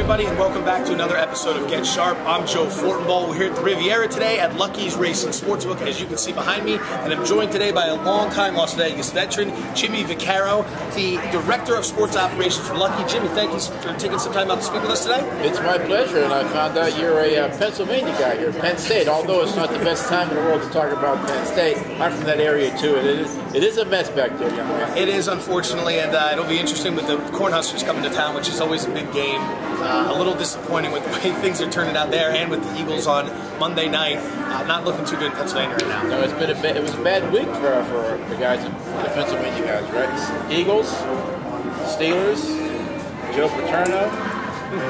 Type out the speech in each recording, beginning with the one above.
everybody, and welcome back to another episode of Get Sharp. I'm Joe Fortenbaugh. We're here at the Riviera today at Lucky's Racing Sportsbook, as you can see behind me, and I'm joined today by a longtime Las Vegas veteran, Jimmy Vaccaro, the Director of Sports Operations for Lucky. Jimmy, thank you for taking some time out to speak with us today. It's my pleasure, and I found out you're a Pennsylvania guy here, Penn State. Although it's not the best time in the world to talk about Penn State, I'm from that area too, and it is a mess back there, young man. It is, unfortunately, and it'll be interesting with the Cornhuskers coming to town, which is always a big game. A little disappointing with the way things are turning out there, and with the Eagles on Monday night. Not looking too good in Pennsylvania right now. No, it was a bad week for the guys, the Pennsylvania guys, right? Eagles, Steelers, Joe Paterno.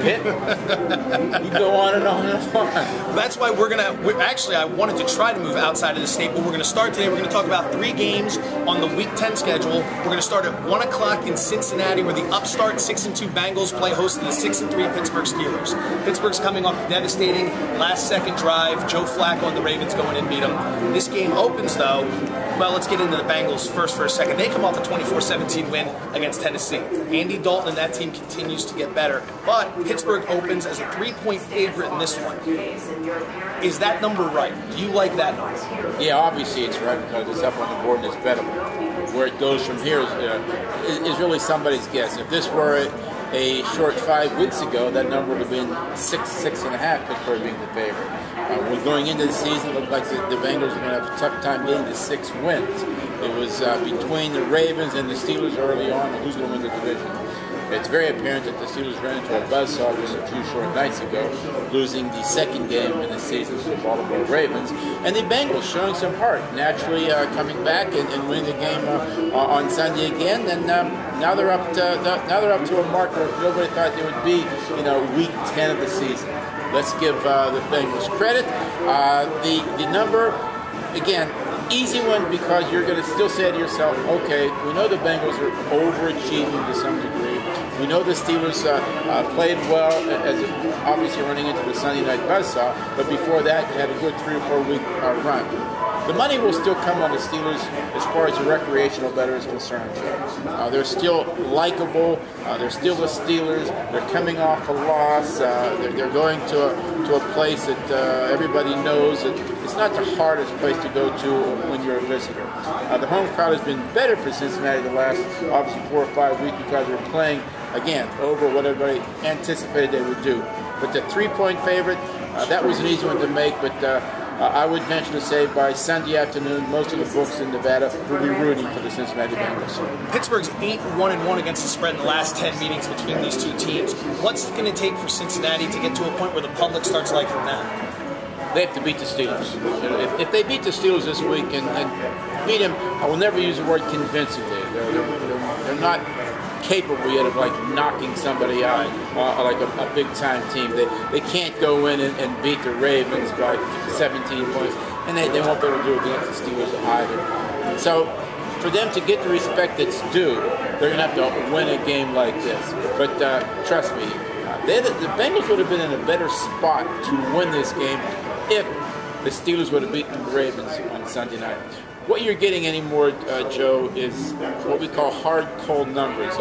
Pitt. You go on and on and on. That's why actually, I wanted to try to move outside of the state, but we're going to start today. We're going to talk about 3 games on the Week 10 schedule. We're going to start at 1 o'clock in Cincinnati, where the upstart 6-2 Bengals play host to the 6-3 Pittsburgh Steelers. Pittsburgh's coming off a devastating last-second drive. Joe Flacco and the Ravens go in and beat them. This game opens, though. Well, let's get into the Bengals first for a second. They come off a 24-17 win against Tennessee. Andy Dalton and that team continues to get better, but Pittsburgh opens as a 3-point favorite in this one. Is that number right? Do you like that number? Yeah, obviously it's right because it's up on the board and it's bettable. Where it goes from here is really somebody's guess. If this were a short 5 weeks ago, that number would have been 6.5, Pittsburgh being the favorite. We're going into the season, it looked like the Bengals were going to have a tough time getting to 6 wins. It was between the Ravens and the Steelers early on, who's going to win the division. It's very apparent that the Steelers ran into a buzzsaw just a few short nights ago, losing the second game in the season to the Baltimore Ravens. And the Bengals showing some heart, naturally coming back and winning the game on Sunday again. And now they're up to a mark where nobody thought they would be, Week 10 of the season. Let's give the Bengals credit. The number, again, easy one because you're going to still say to yourself, okay, we know the Bengals are overachieving to some degree. We know the Steelers played well, as obviously running into the Sunday night buzzsaw, but before that, they had a good 3 or 4 week run. The money will still come on the Steelers as far as the recreational bettor is concerned. They're still likable. They're still the Steelers. They're coming off a loss. They're going to a place that everybody knows that it's not the hardest place to go to when you're a visitor. The home crowd has been better for Cincinnati the last, obviously, 4 or 5 weeks because they're playing, again, over what everybody anticipated they would do. But the 3-point favorite, that was an easy one to make, but I would venture to say by Sunday afternoon, most of the books in Nevada will be rooting for the Cincinnati Bengals. Pittsburgh's 8-1-1 against the spread in the last 10 meetings between these two teams. What's it going to take for Cincinnati to get to a point where the public starts liking them? They have to beat the Steelers. If they beat the Steelers this week and beat them, I will never use the word convincingly. They're not capable yet of knocking somebody out like a big time team. They can't go in and beat the Ravens by 17 points, and they won't be able to do it against the Steelers either. So for them to get the respect that's due, they're going to have to win a game like this. But trust me, the Bengals would have been in a better spot to win this game if the Steelers would have beaten the Ravens on Sunday night. What you're getting anymore, Joe, is what we call hard, cold numbers.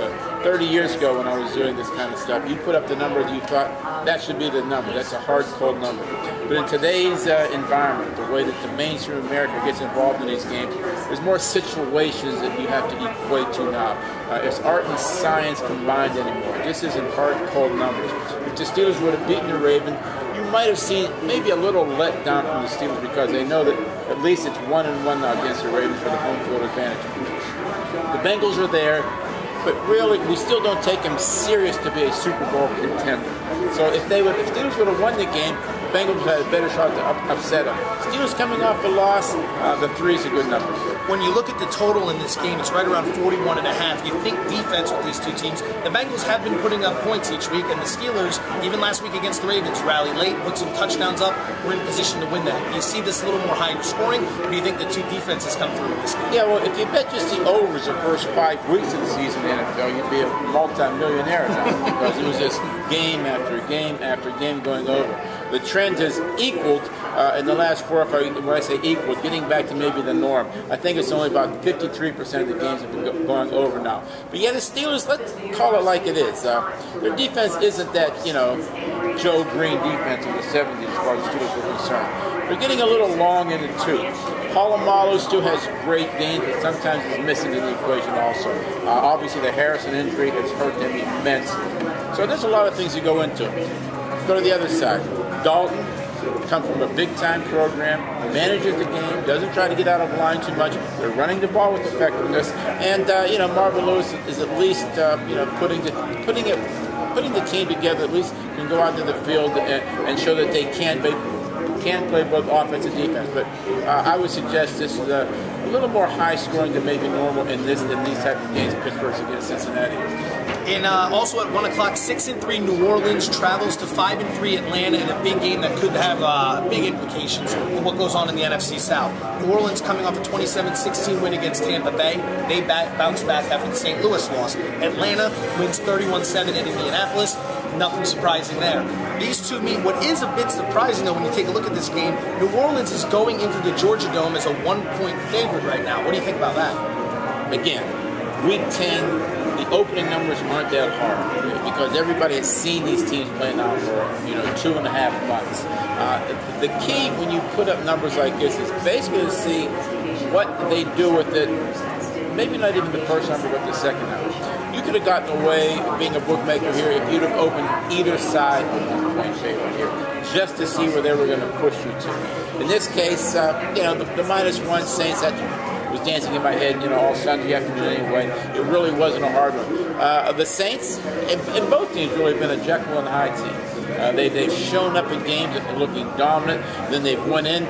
30 years ago when I was doing this kind of stuff, you put up the number that you thought that should be the number. That's a hard, cold number. But in today's environment, the way that the mainstream America gets involved in these games, there's more situations that you have to equate to now. It's art and science combined anymore. This isn't hard, cold numbers. If the Steelers would have beaten the Ravens, you might have seen maybe a little letdown from the Steelers because they know that at least it's 1-1 now against the Ravens for the home field advantage. The Bengals are there, but really we still don't take them serious to be a Super Bowl contender. So if Steelers would have won the game, the Bengals had a better shot to upset them. Steelers coming off a loss, the 3 is a good number. When you look at the total in this game, it's right around 41.5. You think defense with these two teams. The Bengals have been putting up points each week, and the Steelers, even last week against the Ravens, rally late, put some touchdowns up. We're in position to win that. Do you see this a little more higher scoring, or do you think the two defenses come through in this game? Yeah, well, if you bet just the overs the first 5 weeks of the season in the NFL, you'd be a multi-millionaire now because it was just game after game after game going over. The trend trend has equaled in the last 4 or 5. When I say equaled, getting back to maybe the norm. I think it's only about 53% of the games have been going over now. But yeah, the Steelers, let's call it like it is. Their defense isn't that, Joe Green defense of the 70s as far as the Steelers are concerned. They're getting a little long in the tooth. Polamalu still has great games, but sometimes he's missing in the equation also. Obviously, the Harrison injury has hurt them immensely. So there's a lot of things that go into it. Go to the other side. Dalton comes from a big-time program, manages the game, doesn't try to get out of line too much. They're running the ball with effectiveness, and Marvin Lewis is at least putting the team together. At least can go out to the field and show that they can play both offense and defense. But I would suggest this is a little more high scoring than maybe normal in these type of games. Pittsburgh against Cincinnati. And also at 1 o'clock, 6-3 New Orleans travels to 5-3 Atlanta in a big game that could have big implications in what goes on in the NFC South. New Orleans coming off a 27-16 win against Tampa Bay. They bounce back after the St. Louis loss. Atlanta wins 31-7 in Indianapolis. Nothing surprising there. These two meet. What is a bit surprising, though, when you take a look at this game, New Orleans is going into the Georgia Dome as a 1-point favorite right now. What do you think about that? Again, Week 10. The opening numbers aren't that hard because everybody has seen these teams play now for 2.5 months. The key when you put up numbers like this is basically to see what they do with it. Maybe not even the first number, but the second number. You could have gotten away being a bookmaker here if you'd have opened either side of the 1-point favorite here, just to see where they were going to push you to. In this case, the -1 Saints was dancing in my head, all Sunday afternoon anyway. It really wasn't a hard one. The Saints, and both teams really been a Jekyll and Hyde team. They've shown up in games that are looking dominant. Then they've went in,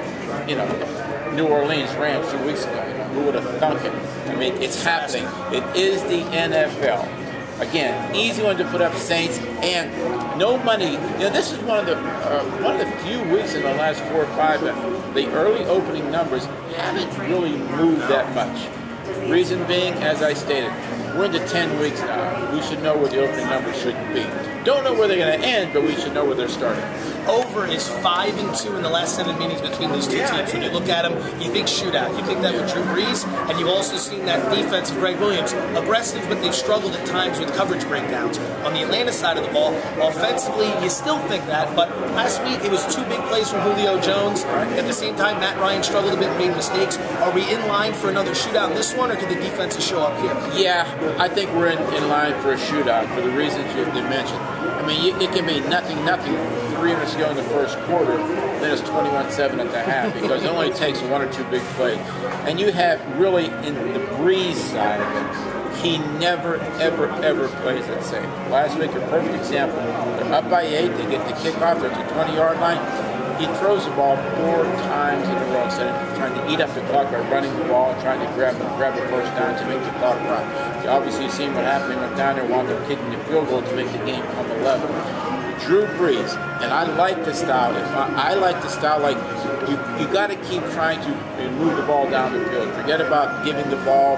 New Orleans Rams 2 weeks ago. Who would have thunk it? I mean, it's happening. It is the NFL. Again, easy one to put up Saints and no money. This is one of the few weeks in the last 4 or 5 that the early opening numbers haven't really moved that much. Reason being, as I stated, we're into 10 weeks now. We should know where the opening numbers should be. Don't know where they're going to end, but we should know where they're starting. Over is 5-2 in the last 7 meetings between these two teams. When you look at them, you think shootout. You think that with Drew Brees, and you've also seen that defense of Greg Williams. Aggressive, but they've struggled at times with coverage breakdowns. On the Atlanta side of the ball, offensively, you still think that, but last week it was 2 big plays from Julio Jones. At the same time, Matt Ryan struggled a bit and made mistakes. Are we in line for another shootout in this one, or could the defenses show up here? Yeah, I think we're in line for a shootout for the reasons you mentioned. I mean, it can be nothing, 3 minutes to go in the first quarter, then it's 21-7 at the half because it only takes 1 or 2 big plays. And you have really in the Breeze side of it, he never, ever plays it safe. Last week, a perfect example. They're up by 8, they get the kickoff, they're at the 20-yard line. He throws the ball 4 times in a row instead of trying to eat up the clock by running the ball and trying to grab the first down to make the clock run. You obviously seen what happened. He went down there, wound up kicking the field goal to make the game come 11. Drew Brees, and I like the style. I like the style like you got to keep trying to move the ball down the field. Forget about giving the ball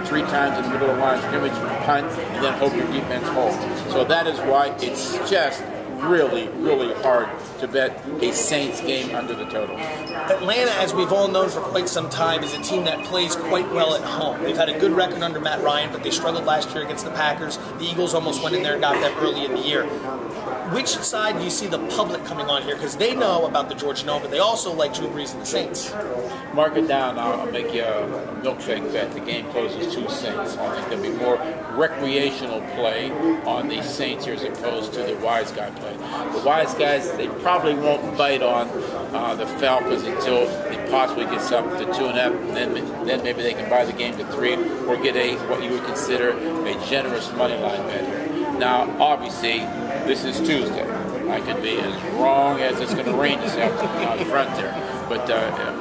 3 times in the middle of the line of scrimmage, punt, and then hope your defense holds. So that is why it's just really hard to bet a Saints game under the total. Atlanta, as we've all known for quite some time, is a team that plays quite well at home. They've had a good record under Matt Ryan, but they struggled last year against the Packers. The Eagles almost went in there and got them early in the year. Which side do you see the public coming on here? Because they know about the Georgia Dome, but they also like Drew Brees and the Saints. Mark it down. I'll make you a milkshake bet. The game closes 2 Saints. I think there'll be more recreational play on the Saints here as opposed to the wise guy play. The wise guys, they probably won't bite on the Falcons until it possibly gets up to 2.5. Then maybe they can buy the game to 3 or get what you would consider a generous money line bet here. Now, obviously, this is Tuesday. I could be as wrong as it's going to rain this afternoon out front there. But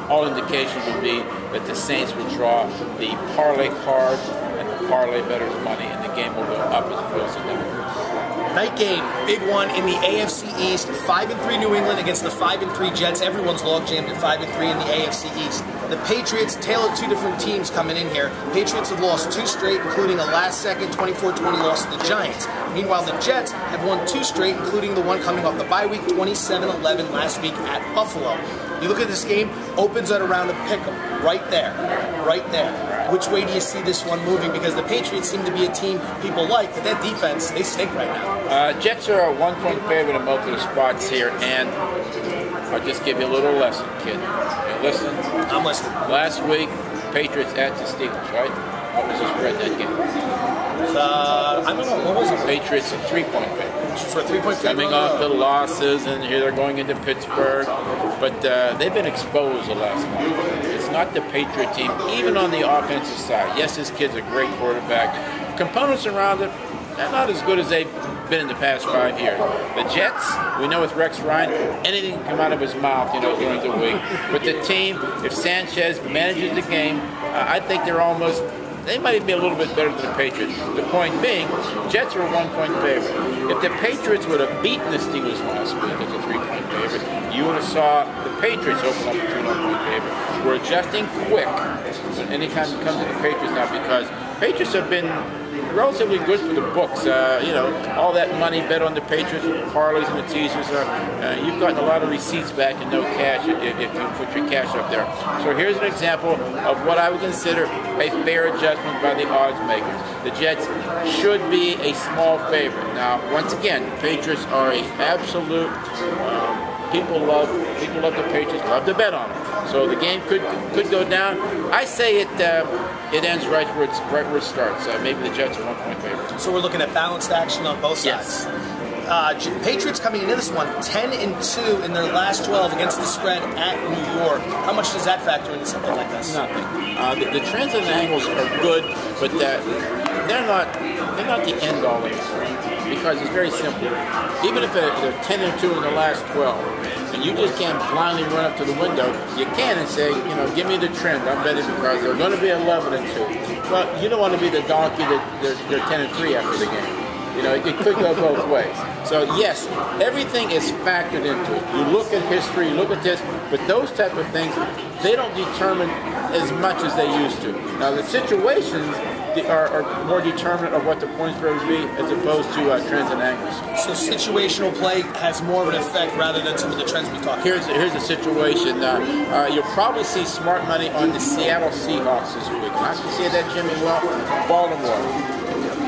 all indications would be that the Saints will draw the parlay cards and the parlay bettors money, and the game will go up as opposed to down. Night game, big one in the AFC East. 5-3 New England against the 5-3 Jets. Everyone's log jammed at 5-3 in the AFC East. The Patriots, tale of two different teams coming in here. Patriots have lost 2 straight, including a last-second 24-20 loss to the Giants. Meanwhile, the Jets have won 2 straight, including the one coming off the bye week, 27-11 last week at Buffalo. You look at this game, opens at around a pick'em, right there, right there. Which way do you see this one moving? Because the Patriots seem to be a team people like, but that defense, they stink right now. Jets are a 1-point favorite in both of the spots here, and I'll just give you a little lesson, kid. You listen? I'm listening. Last week, Patriots at the Steelers, right? What was the spread that game? I don't know. What was it? Patriots a 3-point favorite. For a 3-point favorite? Coming off the losses, and here they're going into Pittsburgh. But they've been exposed the last month. It's not the Patriot team, even on the offensive side. Yes, this kid's a great quarterback. Components around it, they're not as good as they've been in the past 5 years. The Jets, we know with Rex Ryan, anything can come out of his mouth, during the week. But the team, if Sanchez manages the game, I think they might even be a little bit better than the Patriots. The point being, Jets are a 1-point favorite. If the Patriots would have beaten the Steelers last week as a 3-point favorite, you would have saw the Patriots open up a 2-1-point favorite. We're adjusting quick anytime it comes to the Patriots now, because Patriots have been relatively good for the books. All that money bet on the Patriots with the parlays and the teasers. You've gotten a lot of receipts back and no cash if you put your cash up there. So here's an example of what I would consider a fair adjustment by the odds makers. The Jets should be a small favorite. Now, once again, the Patriots are an absolute. People love the Patriots, love to bet on them. So the game could go down. I say it ends right where it starts. Maybe the Jets are 1-point favorite. So we're looking at balanced action on both sides. Yes. Patriots coming into this one 10-2 in their last 12 against the spread at New York. How much does that factor into something like this? Nothing. The trends and angles are good, but they're not the end all answer. Because it's very simple. Even if they're 10-2 in the last 12, and you just can't blindly run up to the window, you can and say, give me the trend. I'm betting because they're going to be 11-2. Well, you don't want to be the donkey that they're 10-3 after the game. It could go both ways. So yes, everything is factored into it. You look at history, you look at this, but those type of things, they don't determine as much as they used to. Now the situations are more determinant of what the points spread would be as opposed to trends and angles. So situational play has more of an effect rather than some of the trends we talked about. Here's the situation. You'll probably see smart money on the Seattle Seahawks this week. I can see that, Jimmy. Well, Baltimore.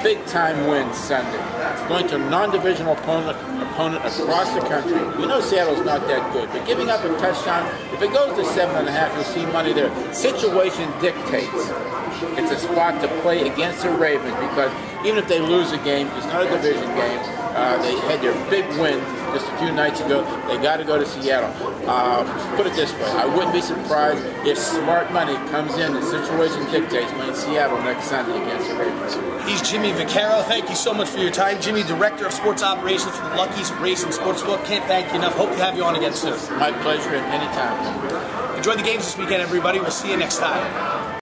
Big-time win Sunday. Going to a non-divisional opponent across the country. We know Seattle's not that good, but giving up a touchdown, if it goes to 7.5, you'll see money there. Situation dictates. It's a spot to play against the Ravens because even if they lose a game, it's not a division game. They had their big win just a few nights ago. They got to go to Seattle. Put it this way, I wouldn't be surprised if smart money comes in, the situation dictates, playing Seattle next Sunday against the Ravens. He's Jimmy Vaccaro. Thank you so much for your time. Jimmy, Director of Sports Operations for the Lucky's Racing Sportsbook. Can't thank you enough. Hope to have you on again soon. My pleasure, anytime. Enjoy the games this weekend, everybody. We'll see you next time.